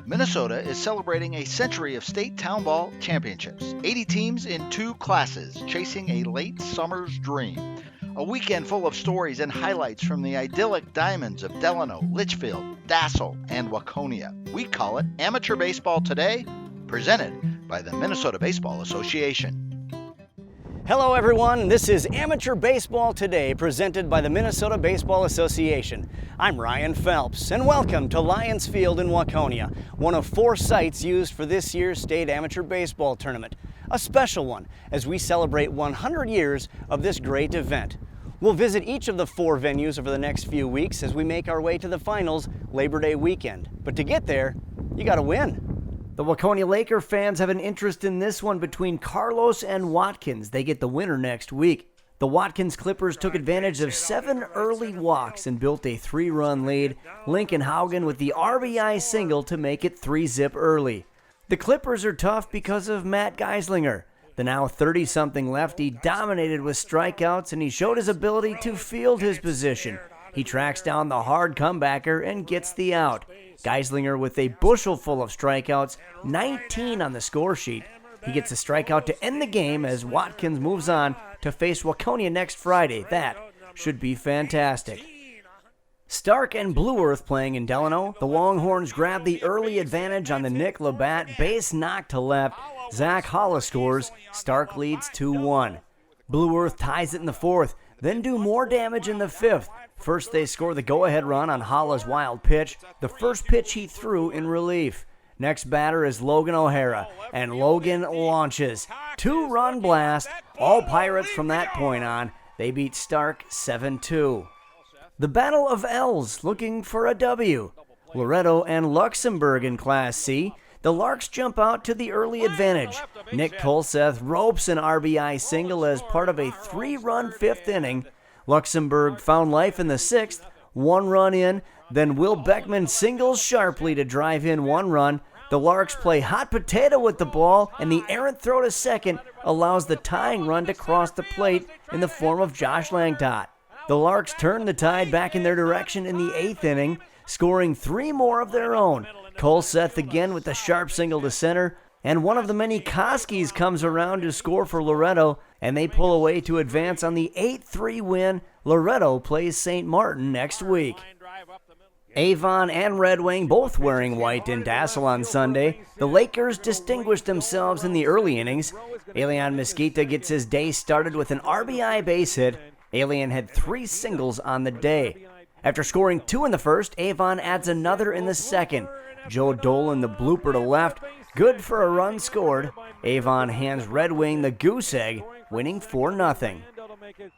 Minnesota is celebrating a century of state town ball championships. 80 teams in 2 classes, chasing a late summer's dream. A weekend full of stories and highlights from the idyllic diamonds of Delano, Litchfield, Dassel, and Waconia. We call it Amateur Baseball Today, presented by the Minnesota Baseball Association. Hello everyone, this is Amateur Baseball Today, presented by the Minnesota Baseball Association. I'm Ryan Phelps, and welcome to Lions Field in Waconia, one of 4 sites used for this year's State Amateur Baseball Tournament. A special one, as we celebrate 100 years of this great event. We'll visit each of the 4 venues over the next few weeks as we make our way to the finals Labor Day weekend. But to get there, you gotta win. The Waconia Laker fans have an interest in this one between Carlos and Watkins. They get the winner next week. The Watkins Clippers took advantage of 7 early walks and built a 3-run lead. Lincoln Haugen with the RBI single to make it 3-zip early. The Clippers are tough because of Matt Geislinger. The now 30-something lefty dominated with strikeouts, and he showed his ability to field his position. He tracks down the hard comebacker and gets the out. Geislinger with a bushel full of strikeouts, 19 on the score sheet. He gets a strikeout to end the game as Watkins moves on to face Waconia next Friday. That should be fantastic. Stark and Blue Earth playing in Delano. The Longhorns grab the early advantage on the Nick Labatt base knock to left. Zach Hollis scores. Stark leads 2-1. Blue Earth ties it in the 4th, then do more damage in the 5th. First, they score the go-ahead run on Hollis' wild pitch, the first pitch he threw in relief. Next batter is Logan O'Hara, and Logan launches. 2-run blast, all Pirates from that point on. They beat Stark 7-2. The Battle of L's looking for a W. Loretto and Luxembourg in Class C. The Larks jump out to the early advantage. Nick Kolseth ropes an RBI single as part of a 3-run 5th inning. Luxembourg found life in the 6th, 1 run in, then Will Beckman singles sharply to drive in 1 run. The Larks play hot potato with the ball, and the errant throw to second allows the tying run to cross the plate in the form of Josh Langtot. The Larks turn the tide back in their direction in the 8th inning, scoring 3 more of their own. Kolseth again with the sharp single to center, and one of the many Koskis comes around to score for Loretto, and they pull away to advance on the 8-3 win. Loretto plays St. Martin next week. Avon and Red Wing both wearing white in Dassel on Sunday. The Lakers distinguished themselves in the early innings. Elian Mesquita gets his day started with an RBI base hit. Elian had 3 singles on the day. After scoring 2 in the 1st, Avon adds another in the 2nd. Joe Dolan the blooper to left, good for a run scored. Avon hands Red Wing the goose egg, winning 4-0.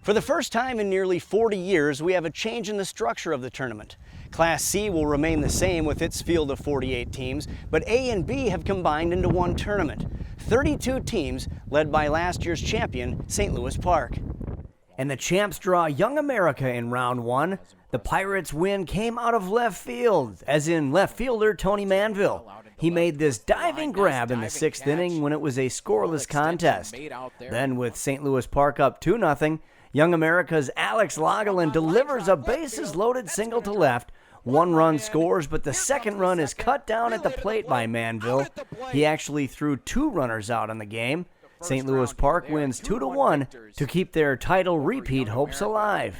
For the first time in nearly 40 years, we have a change in the structure of the tournament. Class C will remain the same with its field of 48 teams, but A and B have combined into one tournament. 32 teams led by last year's champion, St. Louis Park. And the champs draw Young America in round 1. The Pirates' win came out of left field, as in left fielder Tony Manville. He made this diving grab in the 6th inning when it was a scoreless contest. Then with St. Louis Park up 2-0, Young America's Alex Laughlin delivers a bases-loaded single to left. 1 run scores, but the 2nd run is cut down at the plate by Manville. He actually threw 2 runners out on the game. St. Louis Park wins 2-1 to keep their title repeat hopes alive.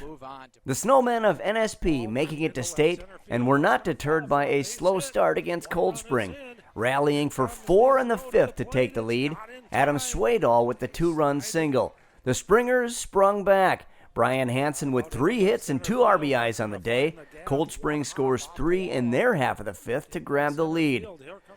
The Snowmen of NSP making it to state and were not deterred by a slow start against Cold Spring, rallying for 4 in the 5th to take the lead. Adam Swaydall with the 2-run single. The Springers sprung back. Brian Hansen with 3 hits and 2 RBIs on the day. Cold Spring scores 3 in their half of the 5th to grab the lead.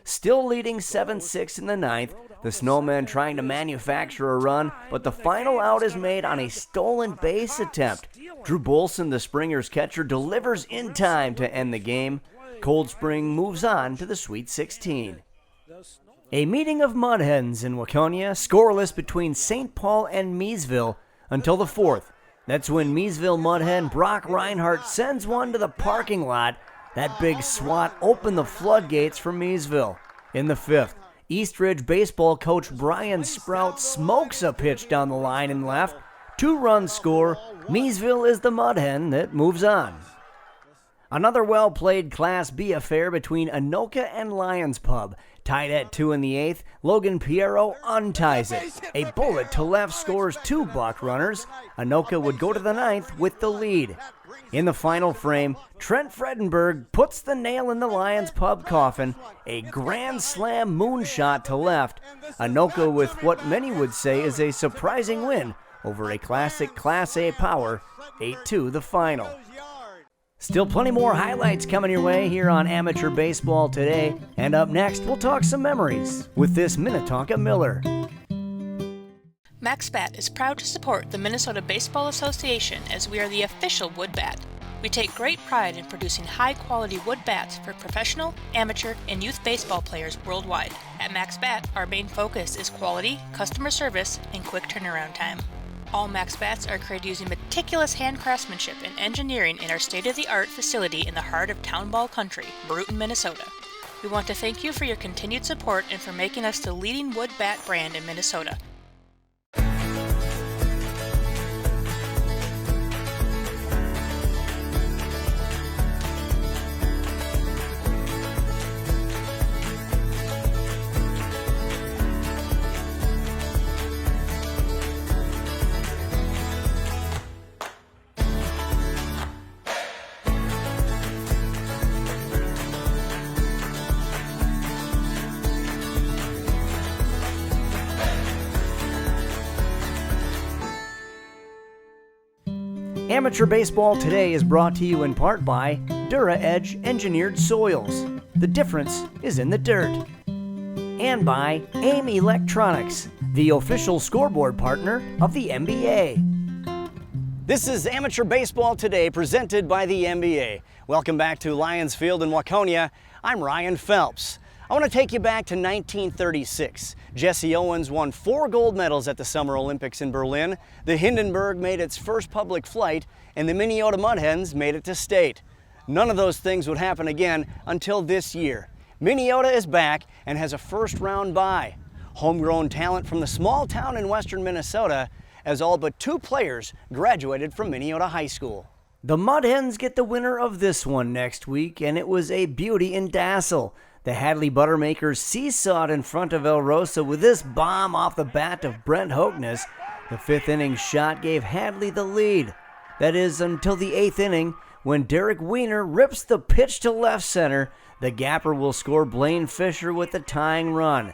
Still leading 7-6 in the 9th, the Snowmen trying to manufacture a run, but the final out is made on a stolen base attempt. Drew Bolson, the Springers catcher, delivers in time to end the game. Cold Spring moves on to the Sweet 16. A meeting of mudhens in Waconia, scoreless between St. Paul and Miesville until the 4th. That's when Miesville mudhen Brock Reinhardt sends one to the parking lot. That big swat opened the floodgates for Miesville. In the 5th, Eastridge baseball coach Brian Sprout smokes a pitch down the line and left. 2-run score. Miesville is the mudhen that moves on. Another well-played Class B affair between Anoka and Lions Pub. Tied at 2 in the 8th, Logan Piero unties it. A bullet to left scores 2 Buck runners. Anoka would go to the 9th with the lead. In the final frame, Trent Fredenberg puts the nail in the Lions Pub coffin. A grand slam moonshot to left. Anoka with what many would say is a surprising win over a classic Class A power, 8-2 the final. Still plenty more highlights coming your way here on Amateur Baseball Today. And up next, we'll talk some memories with this Minnetonka Miller. MaxBat is proud to support the Minnesota Baseball Association as we are the official wood bat. We take great pride in producing high-quality wood bats for professional, amateur, and youth baseball players worldwide. At MaxBat, our main focus is quality, customer service, and quick turnaround time. All Max Bats are created using meticulous hand craftsmanship and engineering in our state-of-the-art facility in the heart of Town Ball Country, Brewton, Minnesota. We want to thank you for your continued support and for making us the leading wood bat brand in Minnesota. Amateur Baseball Today is brought to you in part by DuraEdge Engineered Soils. The difference is in the dirt. And by AIM Electronics, the official scoreboard partner of the NBA. This is Amateur Baseball Today, presented by the NBA. Welcome back to Lions Field in Waconia. I'm Ryan Phelps. I want to take you back to 1936. Jesse Owens won 4 gold medals at the Summer Olympics in Berlin. The Hindenburg made its first public flight, and the Minnesota Mudhens made it to state. None of those things would happen again until this year. Minnesota is back and has a first-round bye. Homegrown talent from the small town in western Minnesota, as all but 2 players graduated from Minnesota High School. The Mudhens get the winner of this one next week, and it was a beauty in Dassel. The Hadley Buttermakers seesawed in front of El Rosa with this bomb off the bat of Brent Hoeknes. The 5th inning shot gave Hadley the lead. That is until the 8th inning, when Derek Wiener rips the pitch to left center. The gapper will score Blaine Fisher with the tying run.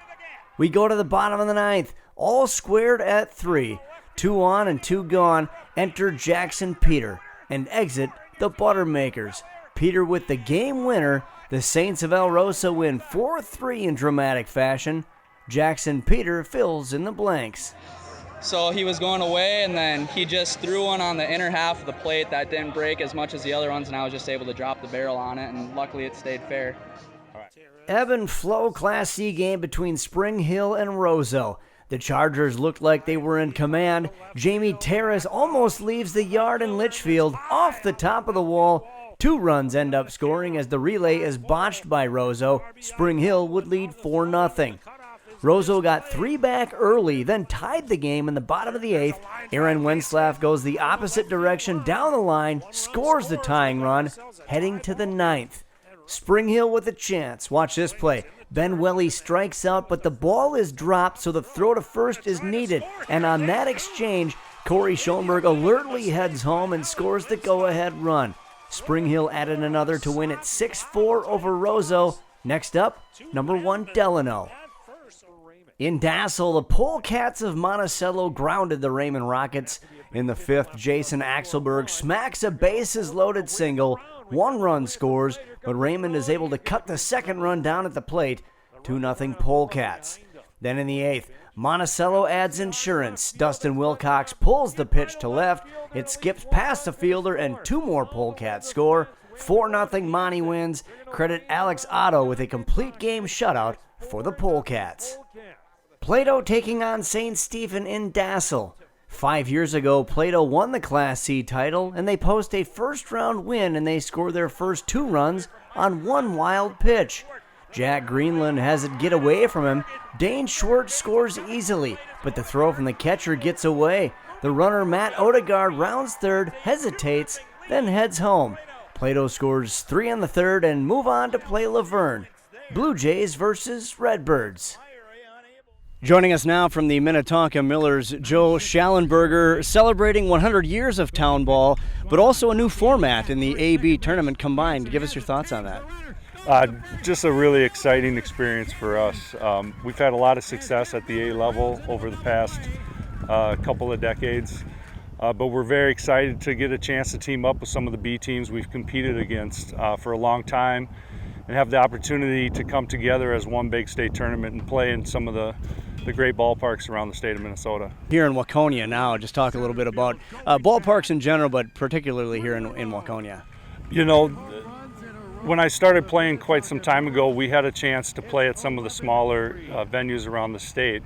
We go to the bottom of the 9th, all squared at 3. 2 on and 2 gone. Enter Jackson Peter and exit the Buttermakers. Peter with the game winner. The Saints of El Rosa win 4-3 in dramatic fashion. Jackson Peter fills in the blanks. So he was going away, and then he just threw one on the inner half of the plate that didn't break as much as the other ones, and I was just able to drop the barrel on it, and luckily it stayed fair. Ebb and flow Class C game between Spring Hill and Roseau. The Chargers looked like they were in command. Jamie Terrace almost leaves the yard in Litchfield off the top of the wall. 2 runs end up scoring as the relay is botched by Roseau. Spring Hill would lead 4-0. Roseau got 3 back early, then tied the game in the bottom of the 8th. Aaron Wenslaff goes the opposite direction down the line, scores the tying run, heading to the 9th. Spring Hill with a chance. Watch this play. Ben Welly strikes out, but the ball is dropped, so the throw to first is needed. And on that exchange, Corey Schoenberg alertly heads home and scores the go-ahead run. Spring Hill added another to win it 6-4 over Roseau. Next up, number 1 Delano. In Dassel, the Polecats of Monticello grounded the Raymond Rockets. In the 5th, Jason Axelberg smacks a bases-loaded single. 1 run scores, but Raymond is able to cut the 2nd run down at the plate. 2-0 Polecats. Then in the 8th, Monticello adds insurance. Dustin Wilcox pulls the pitch to left. It skips past the fielder, and 2 more Polecats score. 4-0 Monty wins. Credit Alex Otto with a complete game shutout for the Polecats. Plato taking on St. Stephen in Dassel. 5 years ago, Plato won the Class C title, and they post a first-round win, and they score their first 2 runs on 1 wild pitch. Jack Greenland has it get away from him. Dane Schwartz scores easily, but the throw from the catcher gets away. The runner Matt Odegaard rounds third, hesitates, then heads home. Plato scores 3 in the third and move on to play Laverne. Blue Jays versus Redbirds. Joining us now from the Minnetonka Millers, Joe Schallenberger, celebrating 100 years of town ball, but also a new format in the AB tournament combined. Give us your thoughts on that. Just a really exciting experience for us. We've had a lot of success at the A level over the past couple of decades, but we're very excited to get a chance to team up with some of the B teams we've competed against for a long time and have the opportunity to come together as one big state tournament and play in some of the great ballparks around the state of Minnesota. Here in Waconia now, just talk a little bit about ballparks in general, but particularly here in Waconia. You know, when I started playing quite some time ago, we had a chance to play at some of the smaller venues around the state.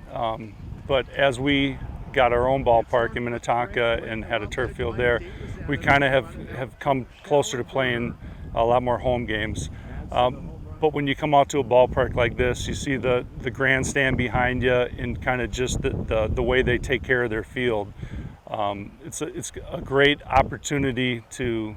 But as we got our own ballpark in Minnetonka and had a turf field there, we kind of have come closer to playing a lot more home games. But when you come out to a ballpark like this, you see the grandstand behind you and kind of just the way they take care of their field. It's a great opportunity to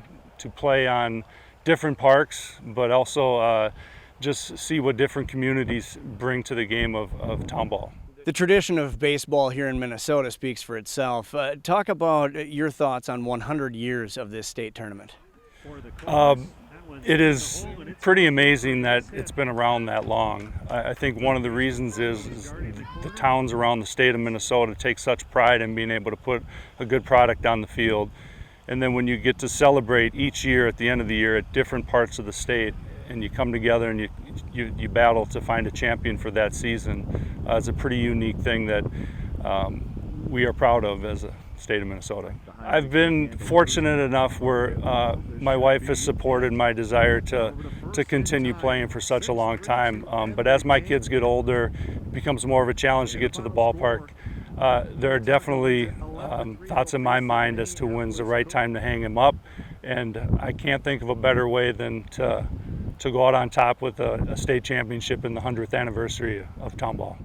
play on different parks, but also just see what different communities bring to the game of town ball. The tradition of baseball here in Minnesota speaks for itself. Talk about your thoughts on 100 years of this state tournament. It is pretty amazing that it's been around that long. I think one of the reasons is the towns around the state of Minnesota take such pride in being able to put a good product on the field. And then when you get to celebrate each year at the end of the year at different parts of the state, and you come together and you battle to find a champion for that season, it's a pretty unique thing that we are proud of as a state of Minnesota. I've been fortunate enough where my wife has supported my desire to continue playing for such a long time. But as my kids get older, it becomes more of a challenge to get to the ballpark. There are definitely thoughts in my mind as to when's the right time to hang him up, and I can't think of a better way than to go out on top with a state championship in the 100th anniversary of town ball.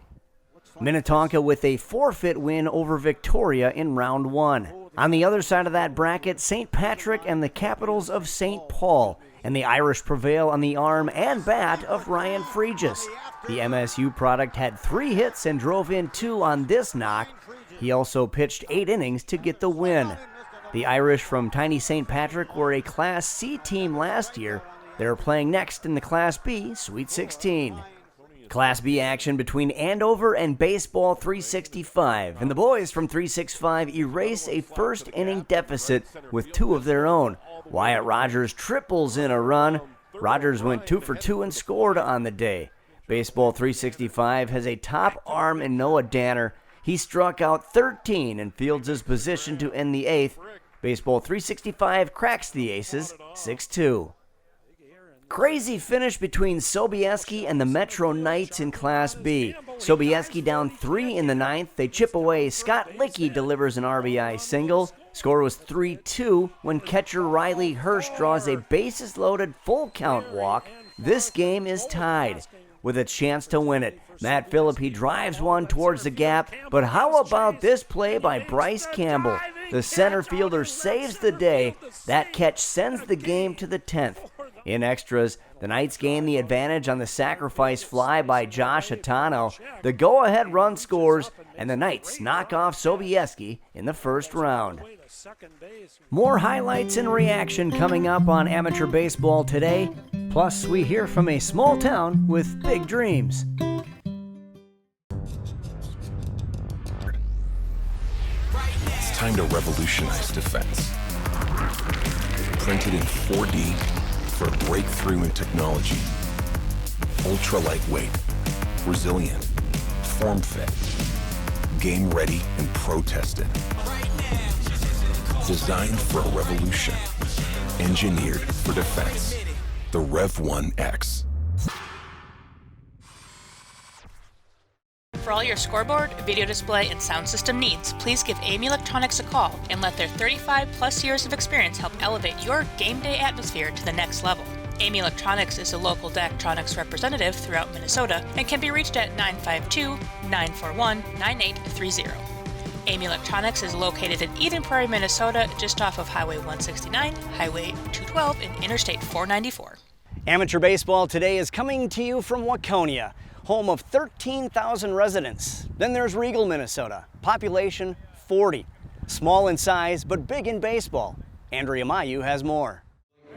Minnetonka with a forfeit win over Victoria in round 1. On the other side of that bracket, St. Patrick and the Capitals of St. Paul, and the Irish prevail on the arm and bat of Ryan Fregis. The MSU product had 3 hits and drove in 2 on this knock. He also pitched 8 innings to get the win. The Irish from tiny St. Patrick were a Class C team last year. They're playing next in the Class B Sweet 16. Class B action between Andover and Baseball 365, and the boys from 365 erase a first-inning deficit with 2 of their own. Wyatt Rogers triples in a run. Rogers went 2 for 2 and scored on the day. Baseball 365 has a top arm in Noah Danner. He struck out 13 and fields his position to end the 8th. Baseball 365 cracks the Aces 6-2. Crazy finish between Sobieski and the Metro Knights in Class B. Sobieski down 3 in the 9th. They chip away. Scott Lickey delivers an RBI single. Score was 3-2 when catcher Riley Hirsch draws a bases-loaded full-count walk. This game is tied with a chance to win it. Matt Philippi drives one towards the gap, but how about this play by Bryce Campbell? The center fielder saves the day. That catch sends the game to the 10th. In extras, the Knights gain the advantage on the sacrifice fly by Josh Hatano. The go-ahead run scores, and the Knights knock off Sobieski in the first round. More highlights and reaction coming up on Amateur Baseball today. Plus, we hear from a small town with big dreams. It's time to revolutionize defense. Printed in 4D for a breakthrough in technology. Ultra lightweight, resilient, form fit, game ready and pro tested. Designed for a revolution. Engineered for defense. The Rev1X. For all your scoreboard, video display, and sound system needs, please give Amy Electronics a call and let their 35-plus years of experience help elevate your game day atmosphere to the next level. Amy Electronics is a local Daktronics representative throughout Minnesota and can be reached at 952-941-9830. Amy Electronics is located in Eden Prairie, Minnesota, just off of Highway 169, Highway 212, and Interstate 494. Amateur baseball today is coming to you from Waconia, home of 13,000 residents. Then there's Regal, Minnesota, population 40. Small in size, but big in baseball. Andrea Mayu has more.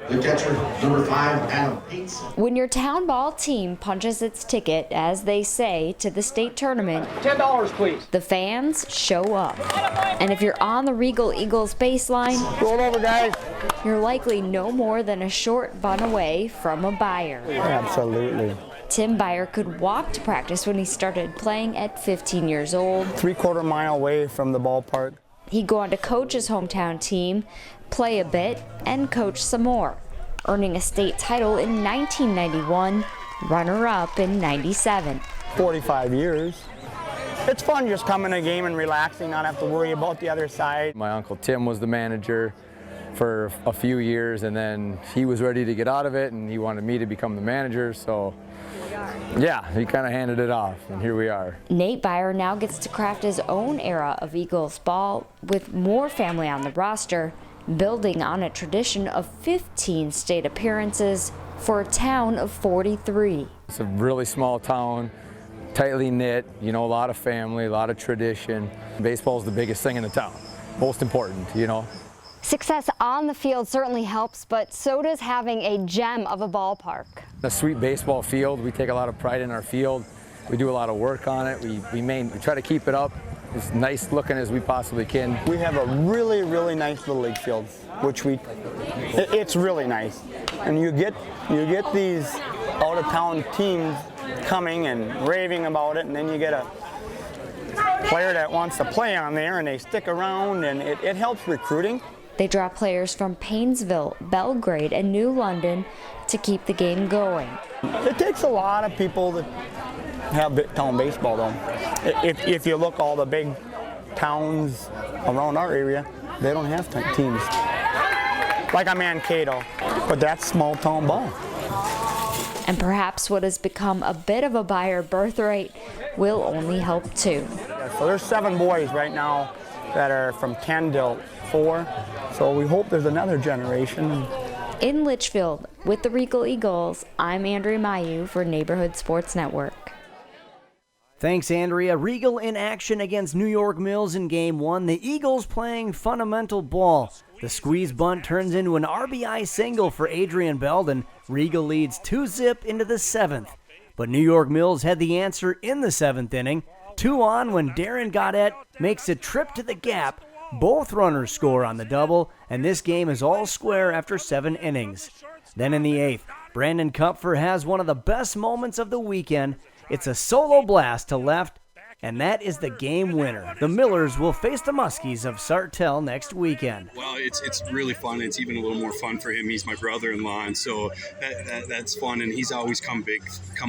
The catcher, number 5, Adam Pates. When your town ball team punches its ticket, as they say, to the state tournament, $10, please. The fans show up. And if you're on the Regal Eagles baseline, Roll over, guys. you're likely no more than a short bun away from a Buyer. Absolutely. Tim Buyer could walk to practice when he started playing at 15 years old. 3/4 mile away from the ballpark. He'd go on to coach his hometown team, play a bit, and coach some more, earning a state title in 1991, runner-up in 97. 45 years. It's fun just coming to a game and relaxing, not have to worry about the other side. My Uncle Tim was the manager for a few years, and then he was ready to get out of it, and he wanted me to become the manager, so yeah, he kind of handed it off, and here we are. Nate Buyer now gets to craft his own era of Eagles ball with more family on the roster, building on a tradition of 15 state appearances for a town of 43. It's a really small town, tightly knit, you know, a lot of family, a lot of tradition. Baseball is the biggest thing in the town, most important, you know. Success on the field certainly helps, but so does having a gem of a ballpark. A sweet baseball field. We take a lot of pride in our field. We do a lot of work on it. We try to keep it up as nice looking as we possibly can. We have a really, really nice little league field, which it's really nice. And you get these out of town teams coming and raving about it, and then you get a player that wants to play on there and they stick around, and it helps recruiting. They draw players from Painesville, Belgrade, and New London to keep the game going. It takes a lot of people to have town baseball, though. If you look all the big towns around our area, they don't have teams. Like I'm Mankato, but that's small town ball. And perhaps what has become a bit of a Buyer birthright will only help too. So there's 7 boys right now that are from 10 to 4, so we hope there's another generation. In Litchfield, with the Regal Eagles, I'm Andrea Mayu for Neighborhood Sports Network. Thanks, Andrea. Regal in action against New York Mills in Game 1. The Eagles playing fundamental ball. The squeeze bunt turns into an RBI single for Adrian Belden. Regal leads 2-zip into the 7th. But New York Mills had the answer in the 7th inning. 2 on when Darren Gaudette makes a trip to the gap. Both runners score on the double, and this game is all square after 7 innings. Then in the 8th, Brandon Kupfer has one of the best moments of the weekend. It's a solo blast to left, and that is the game winner. The Millers will face the Muskies of Sartell next weekend. Well, it's really fun. It's even a little more fun for him. He's my brother-in-law, and so that's fun. And he's always come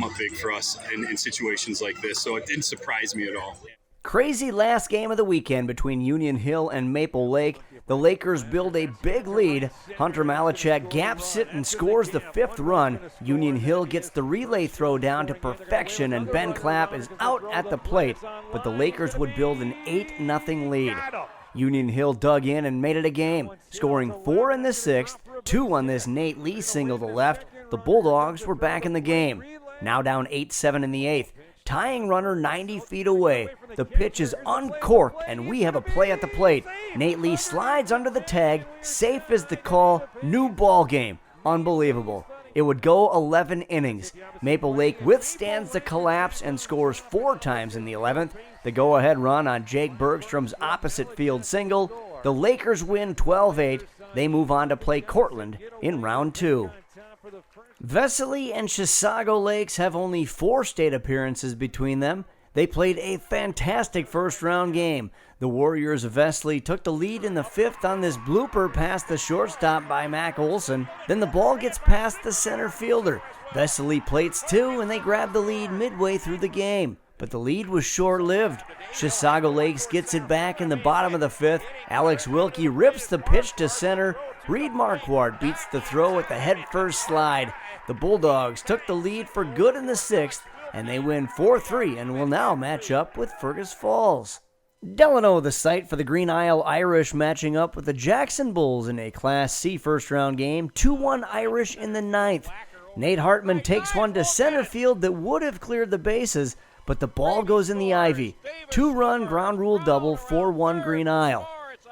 up big for us in situations like this. So it didn't surprise me at all. Crazy last game of the weekend between Union Hill and Maple Lake. The Lakers build a big lead. Hunter Malachek gaps it and scores the 5th run. Union Hill gets the relay throw down to perfection, and Ben Clapp is out at the plate. But the Lakers would build an 8-0 lead. Union Hill dug in and made it a game, scoring 4 in the 6th, 2 on this Nate Lee single to left. The Bulldogs were back in the game. Now down 8-7 in the 8th. Tying runner 90 feet away. The pitch is uncorked, and we have a play at the plate. Nate Lee slides under the tag. Safe is the call. New ball game. Unbelievable. It would go 11 innings. Maple Lake withstands the collapse and scores 4 times in the 11th. The go-ahead run on Jake Bergstrom's opposite field single. The Lakers win 12-8. They move on to play Cortland in round 2. Vesely and Chisago Lakes have only 4 state appearances between them. They played a fantastic first-round game. The Warriors of Vesely took the lead in the 5th on this blooper past the shortstop by Mac Olson. Then the ball gets past the center fielder. Vesely plates 2, and they grab the lead midway through the game. But the lead was short-lived. Chisago Lakes gets it back in the bottom of the 5th. Alex Wilkie rips the pitch to center. Reed Marquardt beats the throw at the head-first slide. The Bulldogs took the lead for good in the 6th, and they win 4-3 and will now match up with Fergus Falls. Delano, the site for the Green Isle Irish, matching up with the Jackson Bulls in a Class C first-round game. 2-1 Irish in the 9th. Nate Hartman takes one to center field that would have cleared the bases, but the ball goes in the ivy. 2-run ground rule double, 4-1 Green Isle.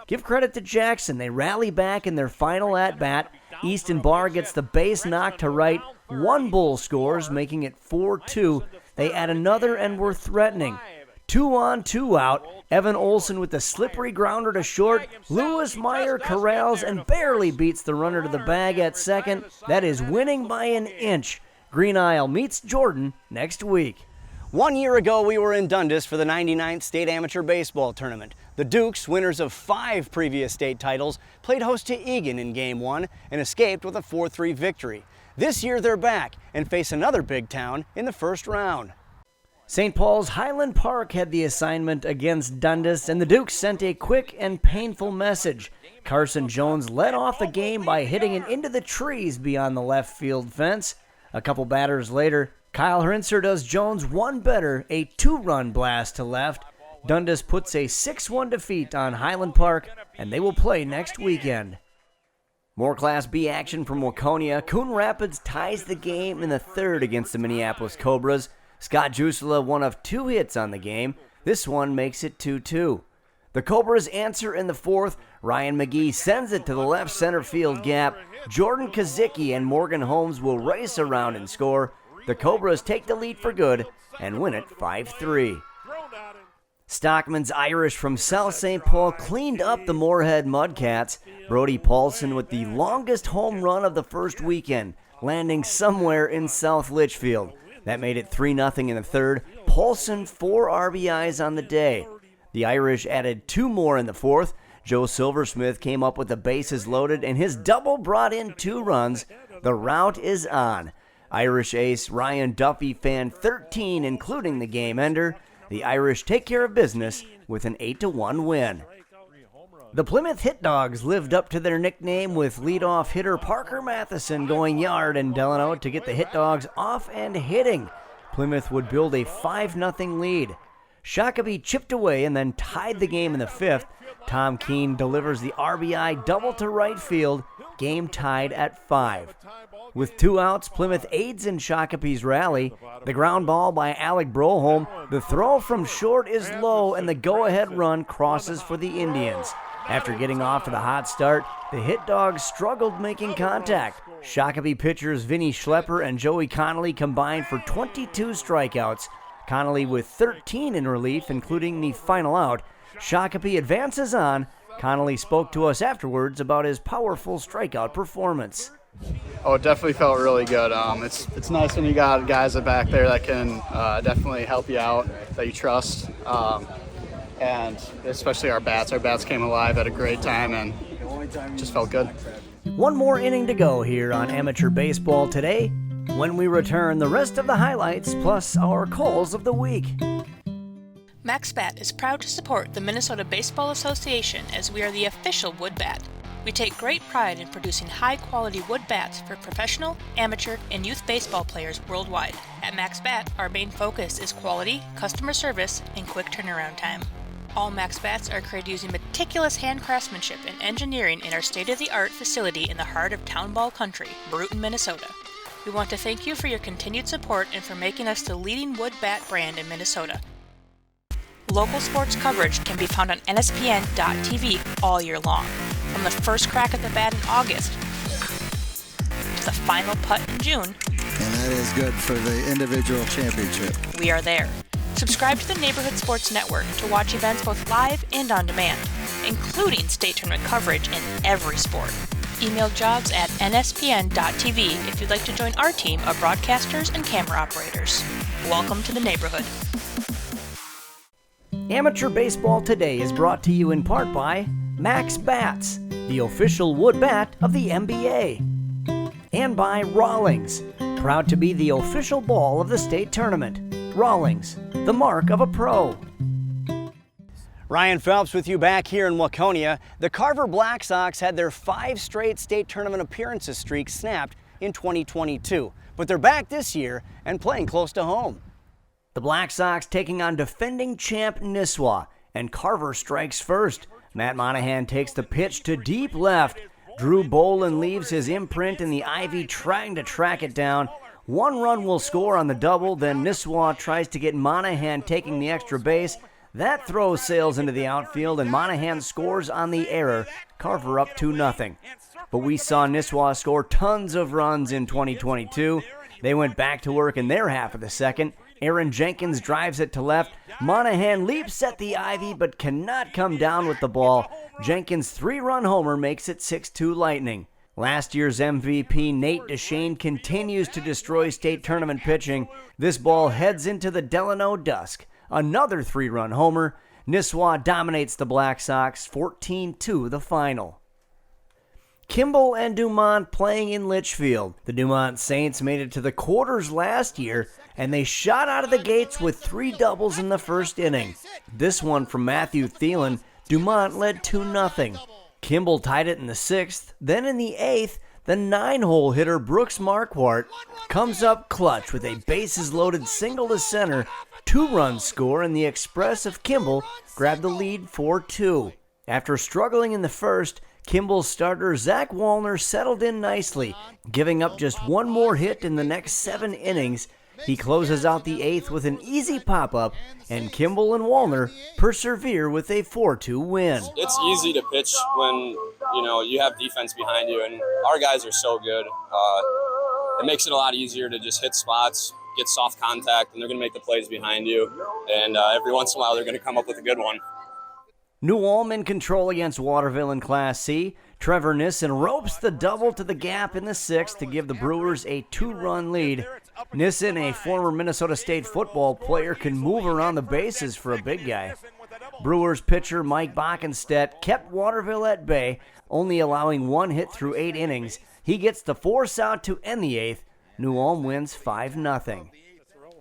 Give credit to Jackson. They rally back in their final at-bat. Easton Barr gets the base knocked to right. One Bull scores, making it 4-2. They add another and were threatening. 2 on, 2 out. Evan Olson with the slippery grounder to short. Lewis Meyer corrals and barely beats the runner to the bag at second. That is winning by an inch. Green Isle meets Jordan next week. 1 year ago, we were in Dundas for the 99th State Amateur Baseball Tournament. The Dukes, winners of 5 previous state titles, played host to Egan in Game 1 and escaped with a 4-3 victory. This year, they're back and face another big town in the first round. St. Paul's Highland Park had the assignment against Dundas, and the Dukes sent a quick and painful message. Carson Jones led off the game by hitting it into the trees beyond the left field fence. A couple batters later, Kyle Hrinzer does Jones one better, a 2-run blast to left. Dundas puts a 6-1 defeat on Highland Park, and they will play next weekend. More Class B action from Waconia. Coon Rapids ties the game in the 3rd against the Minneapolis Cobras. Scott Jusela, one of 2 hits on the game. This one makes it 2-2. The Cobras answer in the 4th. Ryan McGee sends it to the left center field gap. Jordan Kazicki and Morgan Holmes will race around and score. The Cobras take the lead for good and win it 5-3. Stockman's Irish from South St. Paul cleaned up the Moorhead Mudcats. Brody Paulson with the longest home run of the first weekend, landing somewhere in South Litchfield. That made it 3-0 in the 3rd. Paulson 4 RBIs on the day. The Irish added 2 more in the 4th. Joe Silversmith came up with the bases loaded, and his double brought in 2 runs. The rout is on. Irish ace Ryan Duffy fanned 13, including the game ender. The Irish take care of business with an 8-1 win. The Plymouth Hit Dogs lived up to their nickname with leadoff hitter Parker Matheson going yard in Delano to get the Hit Dogs off and hitting. Plymouth would build a 5-0 lead. Shakopee chipped away and then tied the game in the 5th. Tom Keene delivers the RBI double to right field. Game tied at 5. With 2 outs, Plymouth aids in Shakopee's rally. The ground ball by Alec Broholm. The throw from short is low, and the go-ahead run crosses for the Indians. After getting off to the hot start, the Hit Dogs struggled making contact. Shakopee pitchers Vinny Schlepper and Joey Connolly combined for 22 strikeouts. Connolly with 13 in relief, including the final out. Shakopee advances on. Connolly spoke to us afterwards about his powerful strikeout performance. Oh, it definitely felt really good. It's nice when you got guys back there that can definitely help you out, that you trust. And especially our bats. Our bats came alive at a great time and just felt good. One more inning to go here on Amateur Baseball today. When we return, the rest of the highlights plus our calls of the week. MaxBat is proud to support the Minnesota Baseball Association as we are the official wood bat. We take great pride in producing high-quality wood bats for professional, amateur, and youth baseball players worldwide. At MaxBat, our main focus is quality, customer service, and quick turnaround time. All Max Bats are created using meticulous hand craftsmanship and engineering in our state-of-the-art facility in the heart of Town Ball Country, Brewton, Minnesota. We want to thank you for your continued support and for making us the leading wood bat brand in Minnesota. Local sports coverage can be found on NSPN.TV all year long, from the first crack at the bat in August to the final putt in June. And that is good for the individual championship. We are there. Subscribe to the Neighborhood Sports Network to watch events both live and on demand, including state tournament coverage in every sport. Email jobs at nspn.tv if you'd like to join our team of broadcasters and camera operators. Welcome to the neighborhood. Amateur Baseball Today is brought to you in part by Max Bats, the official wood bat of the MBA, and by Rawlings, proud to be the official ball of the state tournament. Rawlings, the mark of a pro. Ryan Phelps with you back here in Waconia. The Carver Black Sox had their 5 straight state tournament appearances streak snapped in 2022, but they're back this year and playing close to home. The Black Sox taking on defending champ Nisswa, and Carver strikes first. Matt Monahan takes the pitch to deep left. Drew Bolin leaves his imprint in the ivy trying to track it down. 1 run will score on the double, then Nisswa tries to get Monahan taking the extra base. That throw sails into the outfield, and Monahan scores on the error. Carver up 2-0. But we saw Nisswa score tons of runs in 2022. They went back to work in their half of the second. Aaron Jenkins drives it to left. Monahan leaps at the ivy but cannot come down with the ball. Jenkins' 3-run homer makes it 6-2 Lightning. Last year's MVP Nate DeShane continues to destroy state tournament pitching. This ball heads into the Delano dusk. Another 3-run homer. Nisswa dominates the Black Sox, 14-2 the final. Kimball and Dumont playing in Litchfield. The Dumont Saints made it to the quarters last year, and they shot out of the gates with 3 doubles in the first inning. This one from Matthew Thielen. Dumont led 2-0. Kimball tied it in the 6th. Then in the 8th, the 9-hole hitter Brooks Marquardt comes up clutch with a bases-loaded single to center. 2-run score, and the Express of Kimball grabbed the lead 4-2. After struggling in the first, Kimball's starter Zach Wallner settled in nicely, giving up just 1 more hit in the next 7 innings. He closes out the 8th with an easy pop-up, and Kimball and Wallner persevere with a 4-2 win. It's easy to pitch when, you have defense behind you, and our guys are so good. It makes it a lot easier to just hit spots, get soft contact, and they're going to make the plays behind you. And every once in a while, they're going to come up with a good one. New Ulm in control against Waterville in Class C. Trevor Nissen ropes the double to the gap in the 6th to give the Brewers a 2-run lead. Nissen, a former Minnesota State football player, can move around the bases for a big guy. Brewers pitcher Mike Bockenstedt kept Waterville at bay, only allowing 1 hit through 8 innings. He gets the force out to end the 8th. New Ulm wins 5-0.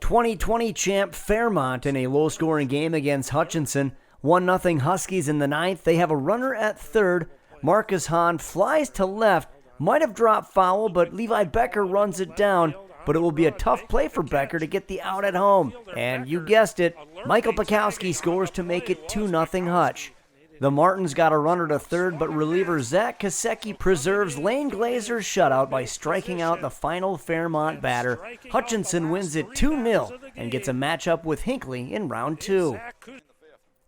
2020 champ Fairmont in a low-scoring game against Hutchinson. 1-0 Huskies in the 9th. They have a runner at third. Marcus Hahn flies to left. Might have dropped foul, but Levi Becker runs it down. But it will be a tough play for Becker to get the out at home. And you guessed it, Michael Pikowski scores to make it 2-0 Hutch. The Martins got a runner to third, but reliever Zach Kasecki preserves Lane Glazer's shutout by striking out the final Fairmont batter. Hutchinson wins it 2-0 and gets a matchup with Hinckley in round 2.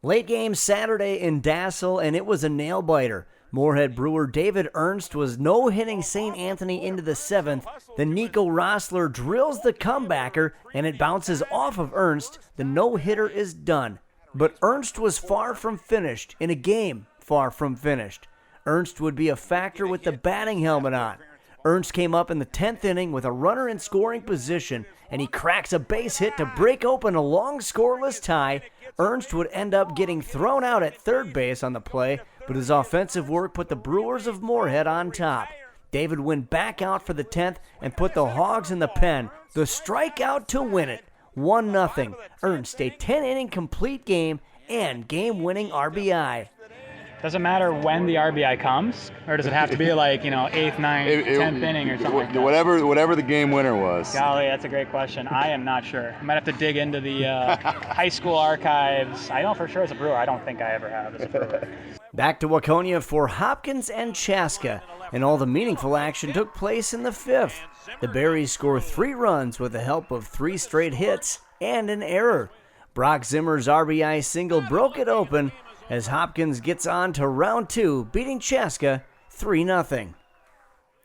Late game Saturday in Dassel, and it was a nail-biter. Moorhead Brewer David Ernst was no-hitting St. Anthony into the 7th. Then Nico Rossler drills the comebacker, and it bounces off of Ernst. The no-hitter is done. But Ernst was far from finished, in a game far from finished. Ernst would be a factor with the batting helmet on. Ernst came up in the 10th inning with a runner in scoring position, and he cracks a base hit to break open a long scoreless tie. Ernst would end up getting thrown out at third base on the play, but his offensive work put the Brewers of Moorhead on top. David went back out for the 10th and put the Hogs in the pen. The strikeout to win it. 1-0. Ernst, a 10-inning complete game and game-winning RBI. Does it matter when the RBI comes, or does it have to be like, 8th, 9th, 10th inning or something like that? Whatever the game winner was. Golly, that's a great question. I am not sure. I might have to dig into the high school archives. I know for sure as a Brewer, I don't think I ever have as a Brewer. Back to Waconia for Hopkins and Chaska, and all the meaningful action took place in the 5th. The Berries score 3 runs with the help of 3 straight hits and an error. Brock Zimmer's RBI single broke it open as Hopkins gets on to round 2, beating Chaska 3-0.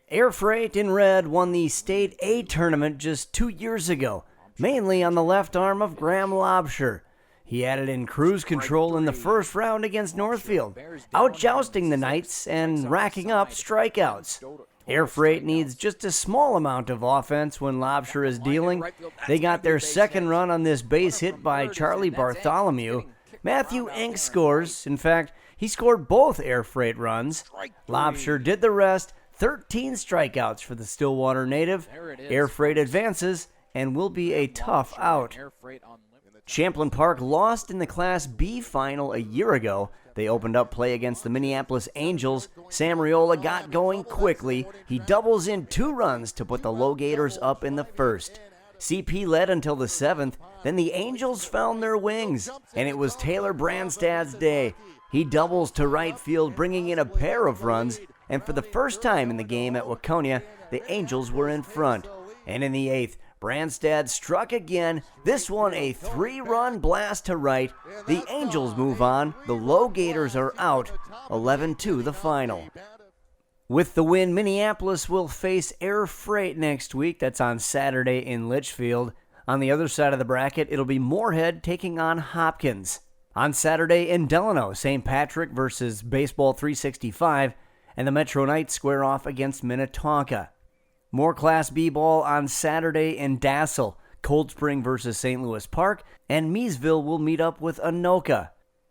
Air Freight in red won the State A tournament just 2 years ago, mainly on the left arm of Graham Lobsher. He added in cruise control in the first round against Northfield, outjousting the Knights and racking up strikeouts. Air Freight needs just a small amount of offense when Lobsher is dealing. They got their second run on this base hit by Charlie Bartholomew. Matthew Enck scores. In fact, he scored both Air Freight runs. Lobsher did the rest. 13 strikeouts for the Stillwater native. Air Freight advances and will be a tough out. Champlain Park lost in the Class B final a year ago. They opened up play against the Minneapolis Angels. Sam Riola got going quickly. He doubles in 2 runs to put the Low Gators up in the 1st. CP led until the 7th. Then the Angels found their wings, and it was Taylor Brandstad's day. He doubles to right field, bringing in a pair of runs, and for the first time in the game at Waconia, the Angels were in front. And in the 8th, Brandstad struck again, this one a 3-run blast to right. The Angels move on, the Low Gators are out, 11-2 the final. With the win, Minneapolis will face Air Freight next week. That's on Saturday in Litchfield. On the other side of the bracket, it'll be Moorhead taking on Hopkins. On Saturday in Delano, St. Patrick versus Baseball 365, and the Metro Knights square off against Minnetonka. More Class B ball on Saturday in Dassel, Cold Spring versus St. Louis Park, and Meesville will meet up with Anoka.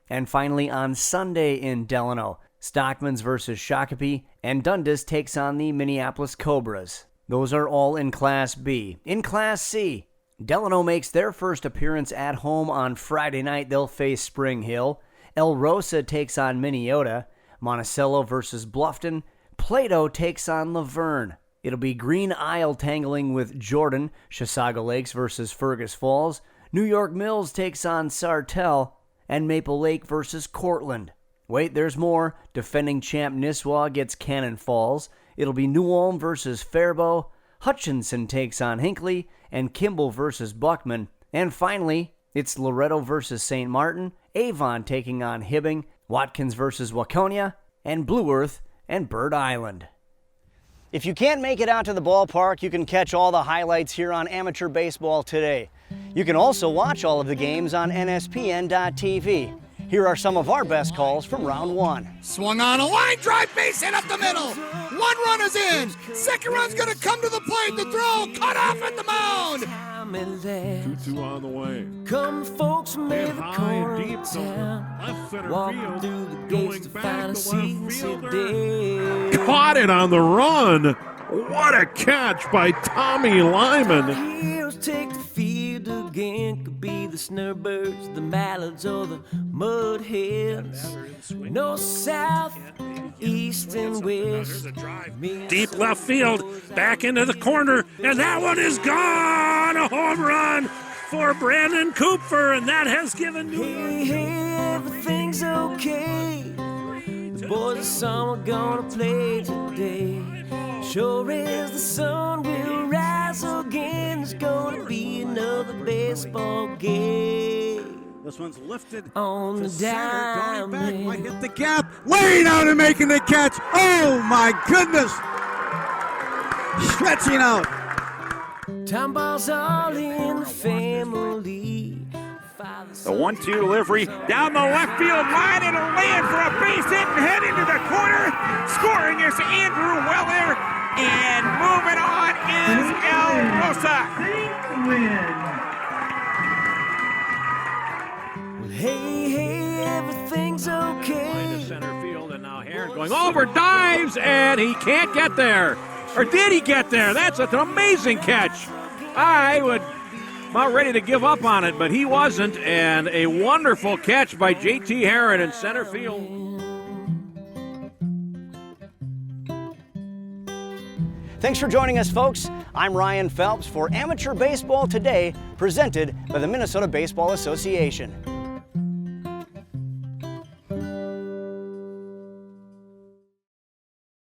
And finally on Sunday in Delano, Stockman's versus Shakopee, and Dundas takes on the Minneapolis Cobras. Those are all in Class B. In Class C, Delano makes their first appearance at home on Friday night. They'll face Spring Hill. El Rosa takes on Minneota. Monticello versus Bluffton. Plato takes on Laverne. It'll be Green Isle tangling with Jordan. Chisago Lakes versus Fergus Falls. New York Mills takes on Sartell. And Maple Lake versus Cortland. Wait, there's more. Defending champ Nisswa gets Cannon Falls. It'll be New Ulm versus Faribault. Hutchinson takes on Hinckley. And Kimball versus Buckman. And finally, it's Loretto versus St. Martin. Avon taking on Hibbing. Watkins versus Waconia. And Blue Earth and Bird Island. If you can't make it out to the ballpark, you can catch all the highlights here on Amateur Baseball Today. You can also watch all of the games on NSPN.TV. Here are some of our best calls from round 1. Swung on a line drive, base hit up the middle. 1 run is in. Second run's gonna come to the plate. The throw cut off at the mound. 2-2 on the way. Come folks made the corner deep of town. Left center Walking field. through the Going gates to back find a to seat left today. Caught it on the run. What a catch by Tommy Lyman. Heroes take the field again. Could be the snowbirds, the mallards, or the mud hens. North, south, east, and west. Deep left field. Back into the corner. And that one is gone. A home run for Brandon Cooper. And that has given Hey, everything's okay. The boys of summer gonna play today. Sure as the sun will rise again, there's gonna be another baseball game. This one's lifted on the diamond. Back, might hit the gap. Way down and making the catch. Oh my goodness. Stretching out. Time balls all in the family. The 1-2 delivery down the left field line. It'll land for a base hit and head into the corner. Scoring is Andrew Weller. And moving on is El Rosa. Hey, everything's okay. To center field, and now Heron going over, dives, and he can't get there. Or did he get there? That's an amazing catch. I would about ready to give up on it, but he wasn't, and a wonderful catch by J.T. Heron in center field. Thanks for joining us, folks. I'm Ryan Phelps for Amateur Baseball Today, presented by the Minnesota Baseball Association.